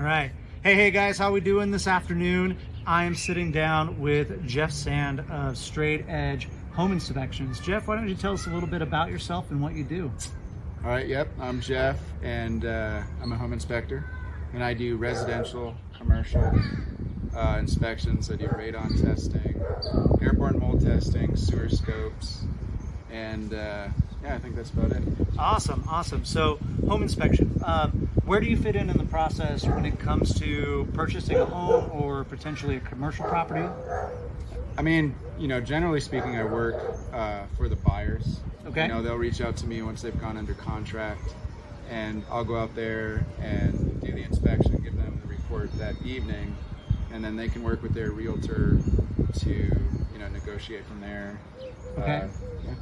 right. Hey guys, how we doing this afternoon? I am sitting down with Jeff Sand of Straight Edge Home Inspections. Jeff, why don't you tell us a little bit about yourself and what you do? All right, yep, I'm Jeff, and I'm a home inspector, and I do residential, commercial inspections. I do radon testing, airborne mold testing, sewer scopes, and yeah, I think that's about it. Awesome. So, home inspection. Where do you fit in the process when it comes to purchasing a home or potentially a commercial property? I mean, generally speaking, I work for the buyers. Okay. They'll reach out to me once they've gone under contract, and I'll go out there and do the inspection, give them the report that evening, and then they can work with their realtor to, negotiate from there. Okay. Yeah.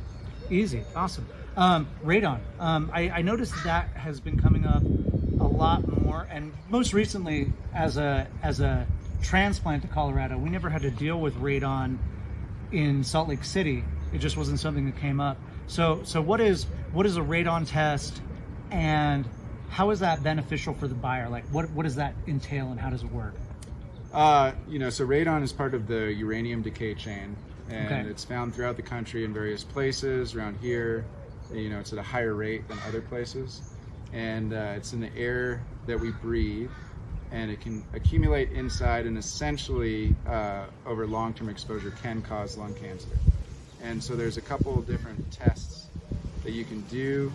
Easy. Awesome. Radon. I noticed that has been coming up a lot more, and most recently as a transplant to Colorado, we never had to deal with radon in Salt Lake City. It just wasn't something that came up. So what is a radon test, and how is that beneficial for the buyer? Like what does that entail, and how does it work? So radon is part of the uranium decay chain, and It's found throughout the country in various places. Around here, it's at a higher rate than other places, and it's in the air that we breathe, and it can accumulate inside, and essentially over long-term exposure can cause lung cancer. And so there's a couple of different tests that you can do.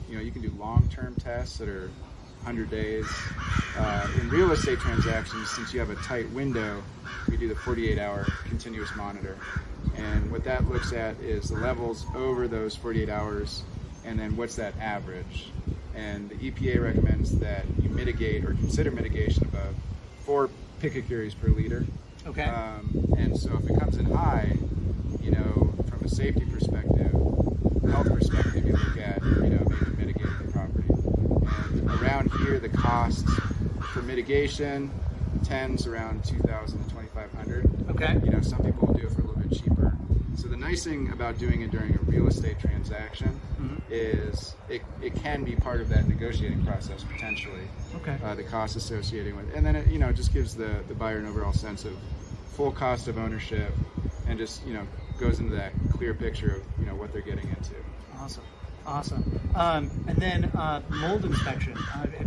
You can do long-term tests that are 100 days. In real estate transactions, since you have a tight window, we do the 48-hour continuous monitor. And what that looks at is the levels over those 48 hours, and then what's that average. And the EPA recommends that you mitigate or consider mitigation above 4 picocuries per liter. Okay. And so if it comes in high, from a safety perspective, health perspective, you look at, maybe mitigating the property. And around here, the cost for mitigation tends around $2,000 to $2,500. Okay. Some people will do it for a little bit cheaper. So the nice thing about doing it during a real estate transaction is it can be part of that negotiating process potentially. Okay. The cost associated with it. And then it just gives the buyer an overall sense of full cost of ownership, and just goes into that clear picture of what they're getting into. Awesome. And then mold inspection.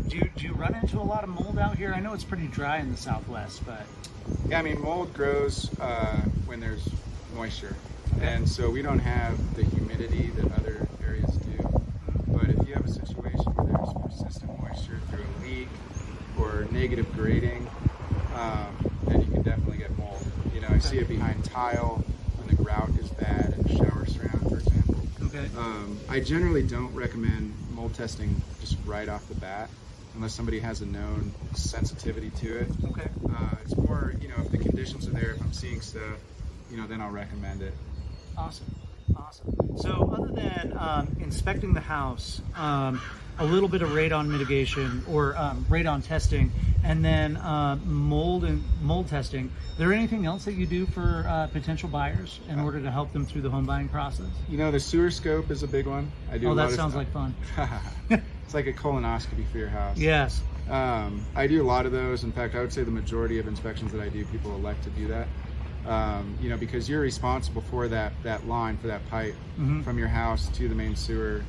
Do you run into a lot of mold out here? I know it's pretty dry in the Southwest, but yeah, I mean, mold grows when there's moisture, okay. And so we don't have the humidity that other areas do. But if you have a situation where there's persistent moisture through a leak or negative grading, then you can definitely get mold. I see it behind tile when the grout is bad in the shower surround, for example. Okay. I generally don't recommend mold testing just right off the bat, unless somebody has a known sensitivity to it. Okay. It's more, if the conditions are there, if I'm seeing stuff, then I'll recommend it. Awesome. So other than inspecting the house, a little bit of radon mitigation or radon testing, and then mold testing, is there anything else that you do for potential buyers in order to help them through the home buying process? The sewer scope is a big one. I do. Oh, that sounds like fun. It's like a colonoscopy for your house. Yes. I do a lot of those. In fact, I would say the majority of inspections that I do, people elect to do that. Because you're responsible for that line, for that pipe from your house to the main sewer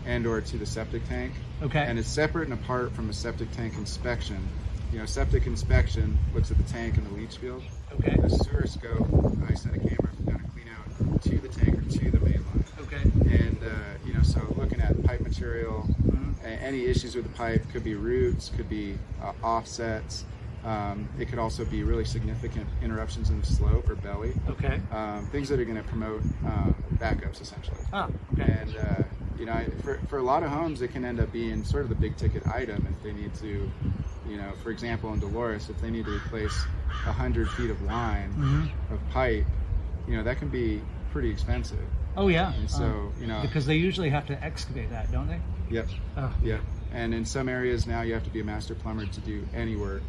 and or to the septic tank. Okay. And it's separate and apart from a septic tank inspection. Septic inspection looks at the tank and the leach field. Okay. The sewer scope, I set a camera down to clean out to the tank or to the main line. Okay. And so looking at pipe material, any issues with the pipe, could be roots, could be offsets. It could also be really significant interruptions in the slope or belly. Okay. Things that are going to promote backups, essentially. Oh, okay. And for a lot of homes, it can end up being sort of the big ticket item if they need to, for example, in Dolores, if they need to replace 100 feet of line of pipe, that can be pretty expensive. Oh yeah. And so because they usually have to excavate that, don't they? Yep. Oh. Yep. And in some areas now you have to be a master plumber to do any work,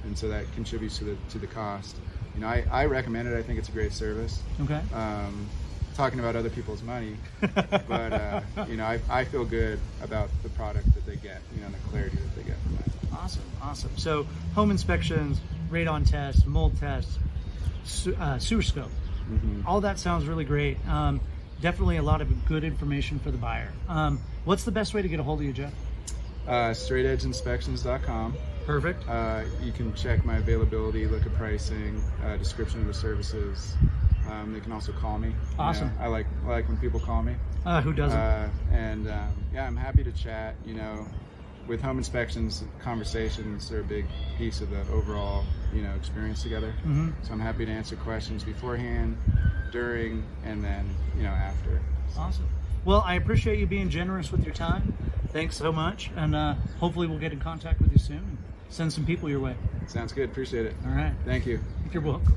and so that contributes to the cost. I recommend it. I think it's a great service. Okay. Talking about other people's money, but I feel good about the product that they get, and the clarity that they get from that. Awesome. So home inspections, radon tests, mold tests, sewer scope. All that sounds really great. Definitely a lot of good information for the buyer. What's the best way to get a hold of you, Jeff? StraightEdgeInspections.com. Perfect. You can check my availability, look at pricing, description of the services. They can also call me. Awesome. I like when people call me. Who doesn't? Yeah, I'm happy to chat. With home inspections, conversations are a big piece of the overall, experience together. So I'm happy to answer questions beforehand, during, and then, after. Awesome. Well, I appreciate you being generous with your time. Thanks so much, and hopefully we'll get in contact with you soon and send some people your way. Sounds good. Appreciate it. All right. Thank you. You're welcome.